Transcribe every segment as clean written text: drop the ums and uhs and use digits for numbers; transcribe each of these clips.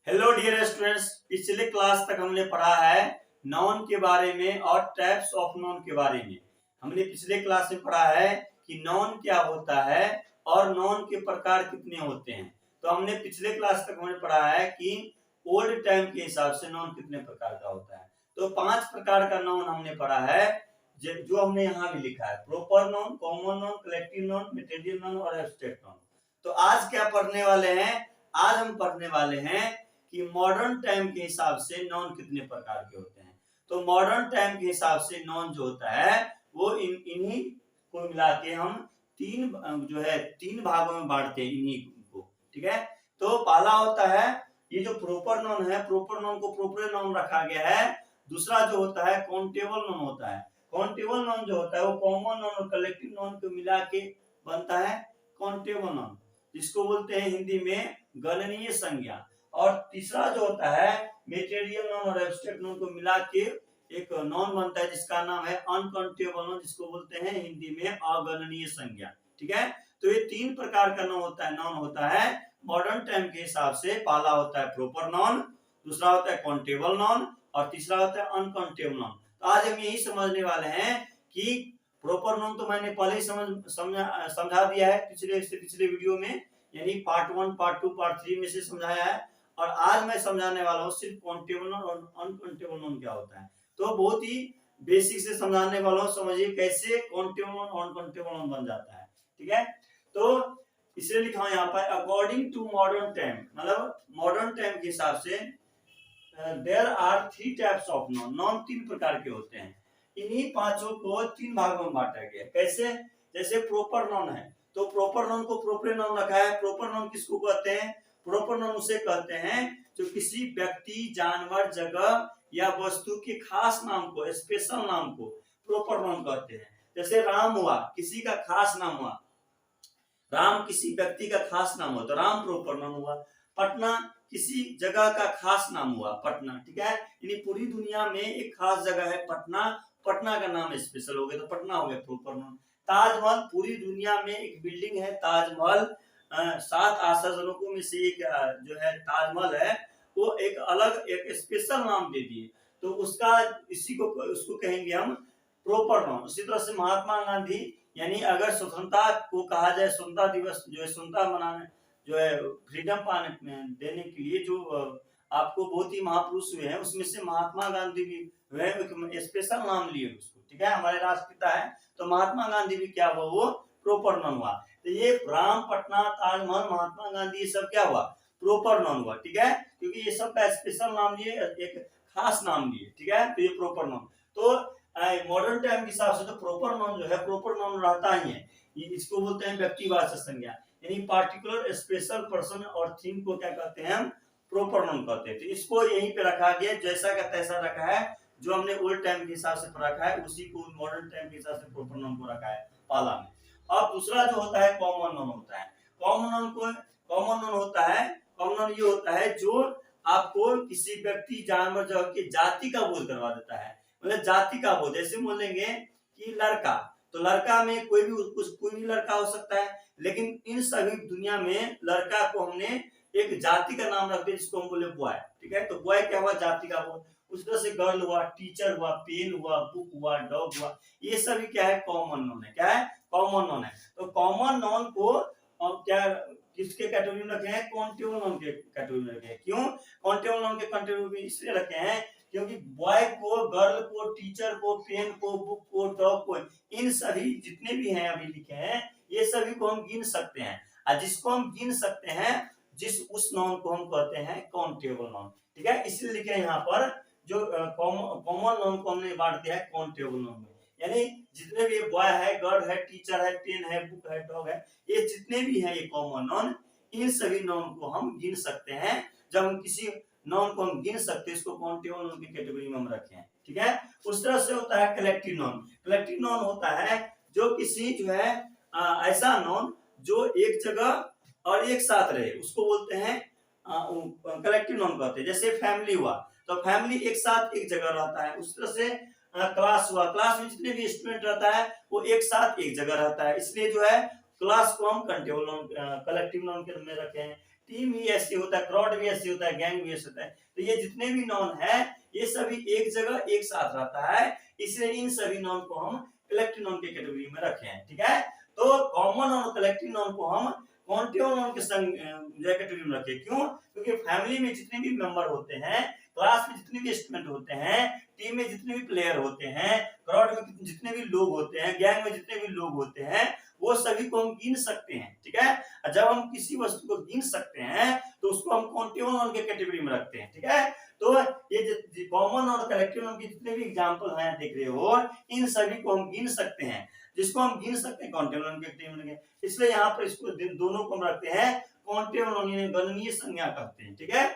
Hello dear students, पिछले class तक हमने पढ़ा है नाउन के बारे में और टाइप्स ऑफ नाउन के बारे में। हमने पिछले क्लास में पढ़ा है कि नाउन क्या होता है और नाउन के प्रकार कितने होते हैं। तो हमने पिछले क्लास तक हमने पढ़ा है कि ओल्ड टाइम के हिसाब से नाउन कितने प्रकार का होता है। तो 5 प्रकार का नाउन हमने पढ़ा है जो हमने यहाँ भी लिखा है: proper noun, common noun, collective noun, material noun और एब्स्ट्रैक्ट नाउन। तो आज क्या पढ़ने वाले हैं? आज हम पढ़ने वाले हैं कि मॉडर्न टाइम के हिसाब से नाउन कितने प्रकार के होते हैं। तो मॉडर्न टाइम के हिसाब से नाउन जो होता है वो इन्हीं को मिला के हम तीन भागों में बांटते हैं इन्हीं को। ठीक है, तो पहला होता है ये जो प्रॉपर नाउन है, प्रॉपर नाउन को प्रॉपर नाउन रखा गया है। दूसरा जो होता है काउंटेबल नाउन होता है। काउंटेबल नाउन जो होता है वो कॉमन नाउन और कलेक्टिव नाउन को मिला के बनता है काउंटेबल नाउन, जिसको बोलते हैं हिंदी में गणनीय संज्ञा। और तीसरा जो होता है मेटेरियल नाउन और एब्स्ट्रैक्ट नाउन को मिला के एक नाउन बनता है जिसका नाम है अनकाउंटेबल नाउन, जिसको बोलते हैं हिंदी में अगणनीय संज्ञा। ठीक है, तो ये 3 प्रकार का नाउन होता है मॉडर्न टाइम के हिसाब से। पहला होता है प्रॉपर नाउन, दूसरा होता है काउंटेबल नाउन और तीसरा होता है अनकाउंटेबल नाउन। तो आज हम यही समझने वाले हैं कि प्रॉपर नाउन तो मैंने पहले ही समझा दिया है पिछले वीडियो में, यानी पार्ट 1, पार्ट 2, पार्ट 3 में से समझाया है। और आज मैं समझाने वाला हूँ सिर्फ काउंटेबल नाउन और अनकाउंटेबल नाउन क्या होता है। तो बहुत ही बेसिक से समझाने वाला हूँ, समझिए कैसे काउंटेबल नाउन और अनकाउंटेबल नाउन बन जाता है। ठीक है, तो इसलिए लिखा हूं यहाँ पर अकॉर्डिंग टू मॉडर्न टाइम, मतलब मॉडर्न टाइम के हिसाब से there are 3 types of noun. Noun 3 प्रकार के होते हैं। इन्हीं पांचों को 3 भागों में बांटा गया। कैसे? जैसे प्रॉपर नाउन है तो प्रॉपर नाउन को प्रॉपर नाउन रखा है। प्रॉपर नाउन किसको कहते हैं? प्रॉपर नाउन उसे कहते हैं जो किसी व्यक्ति, जानवर, जगह या वस्तु के खास नाम को, स्पेशल नाम को प्रॉपर नाउन कहते हैं। जैसे राम हुआ, किसी का खास नाम हुआ। राम किसी व्यक्ति का खास नाम हुआ तो राम प्रॉपर नाउन हुआ। पटना किसी जगह का खास नाम हुआ, पटना। ठीक है, यानी पूरी दुनिया में एक खास जगह है पटना, पटना का नाम स्पेशल हो गया तो पटना हो गया प्रॉपर नाउन। ताजमहल, पूरी दुनिया में एक बिल्डिंग है ताजमहल, 7 आश्चर्यजनकों में से एक जो है ताजमहल है, वो एक अलग एक स्पेशल नाम दे दिए तो उसको कहेंगे हम प्रॉपर नाउन। उसी तरह से महात्मा गांधी, यानी अगर स्वतंत्रता को कहा जाए, स्वतंत्रता दिवस जो है, स्वतंत्रता मनाने जो है, फ्रीडम पाने देने के लिए जो आपको बहुत ही महापुरुष हुए हैं, उसमें से महात्मा गांधी भी वह स्पेशल नाम लिए उसको। ठीक है, हमारे राष्ट्रपिता है तो महात्मा गांधी भी क्या हुआ, वो प्रॉपर नाउन हुआ। तो ये राम, पटना, ताजमहल, महात्मा गांधी, ये सब क्या हुआ, प्रॉपर नाउन हुआ। ठीक है, क्योंकि ये सब का स्पेशल नाम लिए, एक खास नाम लिए। ठीक है, तो ये प्रॉपर नाउन। तो मॉडर्न टाइम के हिसाब से तो प्रॉपर नाउन जो है, प्रॉपर नाउन रहता ही है। इसको बोलते हैं व्यक्तिवाचक संज्ञा, यानी पार्टिकुलर स्पेशल पर्सन और थिंग को क्या कहते हैं हम, प्रॉपर नाउन कहते हैं। तो इसको यहीं पे रखा गया, जैसा का तैसा रखा है। जो हमने ओल्ड टाइम के हिसाब से रखा है उसी को मॉडर्न टाइम के हिसाब से प्रॉपर नाउन को रखा है पाला में। और दूसरा जो होता है कॉमन नाउन होता है। कॉमन नाउन होता है, कॉमन नाउन ये होता है जो आपको किसी व्यक्ति, जानवर, जगह की जाति का बोध करवा देता है। मतलब जाति का बोध, जैसे बोलेंगे कि लड़का, तो लड़का में कोई भी लड़का हो सकता है, लेकिन इन सभी दुनिया में लड़का को हमने एक जाति का नाम रख दिया जिसको हम बोले बॉय। ठीक है, तो बॉय क्या हुआ, जाति का बोध। उस तरह से गर्ल हुआ, टीचर हुआ, पेन हुआ, बुक हुआ, डॉग हुआ, ये सभी क्या है, कॉमन नाउन है। क्या है, कॉमन नाउन है। तो कॉमन नाउन को क्या किसके कैटेगरी में रखे हैं, काउंटेबल नाउन के कैटेगरी में रखे हैं। क्यों काउंटेबल नाउन के कैटेगरी में इसलिए रखे हैं क्योंकि बॉय को, गर्ल को, टीचर को, पेन को, बुक को, डॉग को, इन सभी जितने भी हैं अभी लिखे हैं, ये सभी को हम गिन सकते हैं। और जिसको हम गिन सकते हैं, उस नाउन को हम कहते हैं काउंटेबल नाउन। ठीक है, इसलिए लिखे हैं यहाँ पर जो कॉमन नाउन को हमने बांट दिया है काउंटेबल नाउन में। यानी जितने भी बॉय है, गर्ल है, टीचर है, पेन है, बुक है, डॉग है, ये जितने भी हैं ये कॉमन नाउन, इन सभी नाउन को हम गिन सकते हैं। जब हम किसी नाउन को हम गिन सकते हैं, इसको काउंटेबल नाउन की कैटेगरी में हम रखे हैं। ठीक है, उस तरह से होता है कलेक्टिव नाउन। कलेक्टिव नाउन होता है जो किसी जो है ऐसा नाउन जो एक जगह और एक साथ रहे, उसको बोलते हैं कलेक्टिव नाउन कहते हैं। जैसे फैमिली हुआ तो फैमिली एक साथ एक जगह रहता है। उस तरह से क्लास हुआ, क्लास में जितने भी स्टूडेंट रहता है वो एक साथ एक जगह रहता है, इसलिए जो है क्लास को हम कलेक्टिव नाउन के में रखे हैं। टीम भी ऐसे होता है, क्राउड भी ऐसे होता है, गैंग भी ऐसे होता है। तो ये जितने भी नॉन है ये सभी एक जगह एक साथ रहता है, इसलिए इन सभी नॉन को हम कलेक्टिव नॉन के कैटेगरी में रखे हैं। ठीक है, तो कॉमन और कलेक्टिव नॉन को हम काउंटेबल नॉन के संग कैटेगरी में रखे। क्यों? क्योंकि फैमिली में जितने भी मेंबर होते हैं, क्लास में जितने भी स्टूडेंट होते हैं, टीम में जितने भी प्लेयर होते हैं, क्राउड में जितने भी लोग होते हैं, गैंग में जितने भी लोग होते हैं, वो सभी को हम गिन सकते हैं। ठीक है, जब हम किसी वस्तु को गिन सकते हैं तो उसको हम काउंटेबल नॉन के कैटेगरी में रखते हैं। ठीक है, तो ये कॉमन और कलेक्टिव नॉन के जितने भी एग्जांपल हैं देख रहे हो, इन सभी को हम गिन सकते हैं। जिसको हम गिन सकते हैं काउंटेबल नॉन के कैटेगरी में, इसलिए यहाँ पर इसको दोनों को हम रखते हैं काउंटेबल नॉन, यानी गणनीय संज्ञा कहते हैं। ठीक है,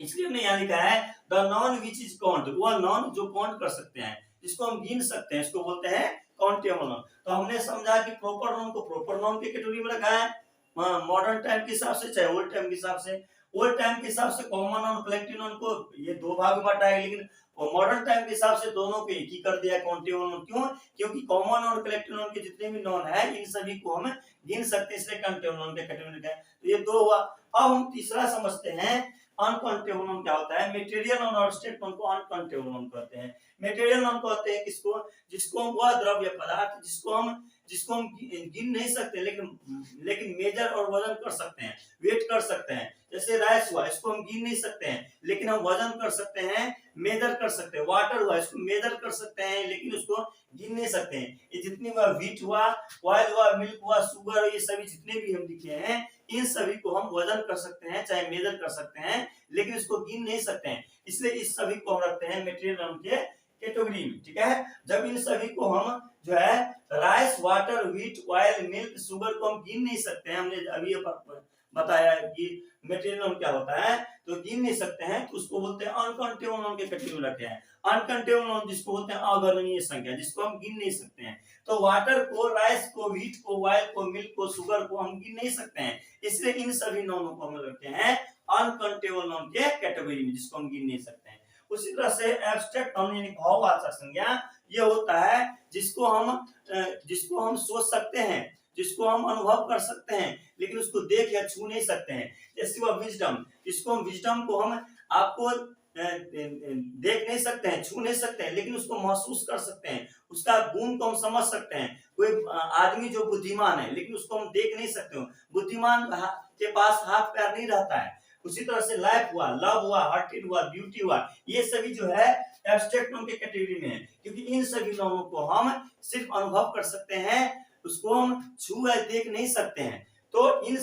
इसलिए हमने यहाँ लिखा है the non which is count, वह नॉन जो काउंट कर सकते हैं, जिसको हम गिन सकते हैं, इसको बोलते हैं काउंटेबल नॉन। तो हमने समझा कि प्रॉपर नॉन को प्रॉपर नॉन के कैटेगरी में रखा है मॉडर्न टाइम के हिसाब से, चाहे ओल्ड टाइम के हिसाब से। ओल्ड टाइम के हिसाब से कॉमन नॉन कलेक्टिव नॉन को ये दो भाग में बांटा है, लेकिन मॉडर्न टाइम के हिसाब से दोनों को एक ही कर दिया काउंटेबल नॉन। क्यों? क्योंकि कॉमन और कलेक्टिव नॉन के जितने भी नॉन है इन सभी को हम गिन सकते हैं, इसलिए काउंटेबल नॉन के कैटेगरी में है। तो ये दो हुआ। अब हम तीसरा समझते हैं अनकाउंटेबल नॉन क्या होता है। मटेरियल नॉन और स्टेट नॉन को अनकाउंटेबल नॉन कहते हैं। मटेरियल नॉन कहते हैं किसको? जिसको हम वह द्रव्य पदार्थ जिसको हम गिन नहीं सकते, लेकिन मेजर और वजन कर सकते हैं, वेट कर सकते हैं। जैसे राइस हुआ, इसको हम गिन नहीं सकते हैं, लेकिन हम वजन कर सकते हैं, मेजर कर सकते हैं। वाटर हुआ, इसको मेजर कर सकते हैं, लेकिन उसको गिन नहीं सकते हैं। ये जितनी हुआ, व्हीट हुआ, ऑयल हुआ, मिल्क हुआ, शुगर, ये सभी जितने भी हम लिखे हैं, इन सभी को हम वजन कर सकते हैं, चाहे मेजर कर सकते हैं, लेकिन इसको गिन नहीं सकते हैं। इसलिए इस सभी को हम रखते हैं मटेरियल नॉन के कैटेगरी में। ठीक है, जब इन सभी को हम जो है rice, water, wheat, oil, milk, sugar को हम गिन नहीं सकते हैं, हमने अभी बताया कि मटेरियल नॉन क्या होता है, तो गिन नहीं सकते हैं, तो उसको बोलते हैं अनकाउंटेबल नॉन के कैटेगरी में रखे हैं। अनकाउंटेबल नॉन जिसको बोलते हैं अगणनीय संख्या, जिसको हम गिन नहीं सकते हैं। तो वाटर को, राइस को, व्हीट को, ऑयल को, मिल्क को, शुगर को हम गिन नहीं सकते हैं, इसलिए इन सभी नॉनों को हम रखते हैं अनकाउंटेबल नॉन के कैटेगरी में, जिसको हम गिन नहीं सकते हैं। उसी तरह से एब्स्ट्रैक्ट नॉन यानी भाववाचक संज्ञा, ये होता है जिसको हम सोच सकते हैं, जिसको हम अनुभव कर सकते हैं, लेकिन उसको देख या छू नहीं सकते हैं। जैसे वह विजडम, इसको हम विजडम को हम आपको देख नहीं सकते हैं, छू नहीं सकते हैं, लेकिन उसको महसूस कर सकते हैं, उसका गुण को हम समझ सकते हैं। कोई आदमी जो बुद्धिमान है, लेकिन उसको हम देख नहीं सकते हो, बुद्धिमान के पास हाथ पैर नहीं रहता है। उसी तरह से लाइफ हुआ, लव हुआ, हार्टेड हुआ, ब्यूटी हुआ, ये सभी जो है एब्स्ट्रैक्ट नॉन के कैटेगरी में है, क्योंकि इन सभी नॉनों को हम सिर्फ अनुभव कर सकते हैं, उसको हम छू या देख नहीं सकते हैं। तो इन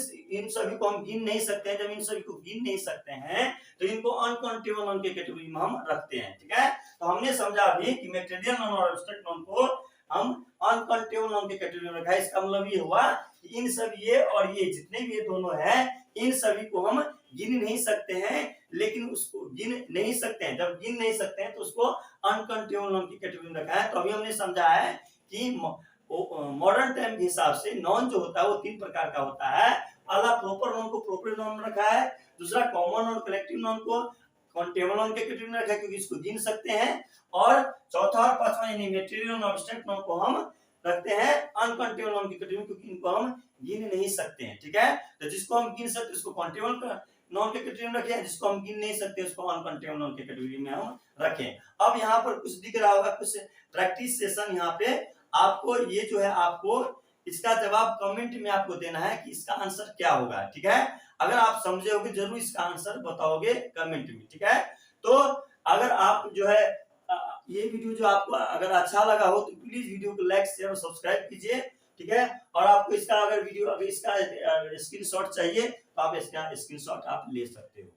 सभी को हम गिन नहीं सकते हैं। जब इन सभी को गिन नहीं सकते हैं तो इनको अनकाउंटेबल नॉन के कैटेगरी में हम रखते हैं। ठीक है, तो हमने समझा अभी कि मटेरियल नॉन और एब्स्ट्रैक्ट नॉन को हम अनकाउंटेबल नॉन के कैटेगरी में रखा है। इसका मतलब ये हुआ कि इन सब ये और ये जितने भी ये दोनों हैं, इन सभी को हम गिन नहीं सकते हैं, लेकिन उसको गिन नहीं सकते हैं। जब गिन नहीं सकते हैं तो उसको अनकाउंटेबल नॉन की कैटेगरी में रखा है। तो अभी हमने समझा है कि मॉडर्न टाइम के हिसाब से नॉन जो होता है वो तीन प्रकार का होता है। पहला प्रॉपर नॉन को प्रॉपर नॉन में रखा है, दूसरा कॉमन और कलेक्टिव नॉन को काउंटेबल नॉन के कैटेगरी में रखा है क्योंकि इसको गिन सकते हैं, और चौथा और पांचवा यानी मटेरियल और एब्स्ट्रैक्ट नॉन को हम रखते हैं अनकाउंटेबल नॉन की कैटेगरी में, क्योंकि इनको हम गिन नहीं सकते हैं। ठीक है, तो जिसको हम गिन सकते उसको काउंटेबल नॉन के कैटेगरी में रखें, जिसको हम गिन नहीं सकते उसको अनकाउंटेबल नॉन के कैटेगरी में हम रखें। अब यहाँ पर कुछ दिख रहा होगा, कुछ प्रैक्टिस सेशन यहाँ पे आपको ये जो है आपको इसका जवाब कमेंट में आपको देना है कि इसका आंसर क्या होगा। ठीक है, अगर आप समझे होगे जरूर इसका आंसर बताओगे कमेंट में। ठीक है, तो अगर आप जो है ये वीडियो जो आपको अगर अच्छा लगा हो तो प्लीज वीडियो को लाइक, शेयर और सब्सक्राइब कीजिए। ठीक है, और आपको इसका अगर वीडियो अगर इसका स्क्रीनशॉट चाहिए तो आप इसका स्क्रीनशॉट आप ले सकते हो।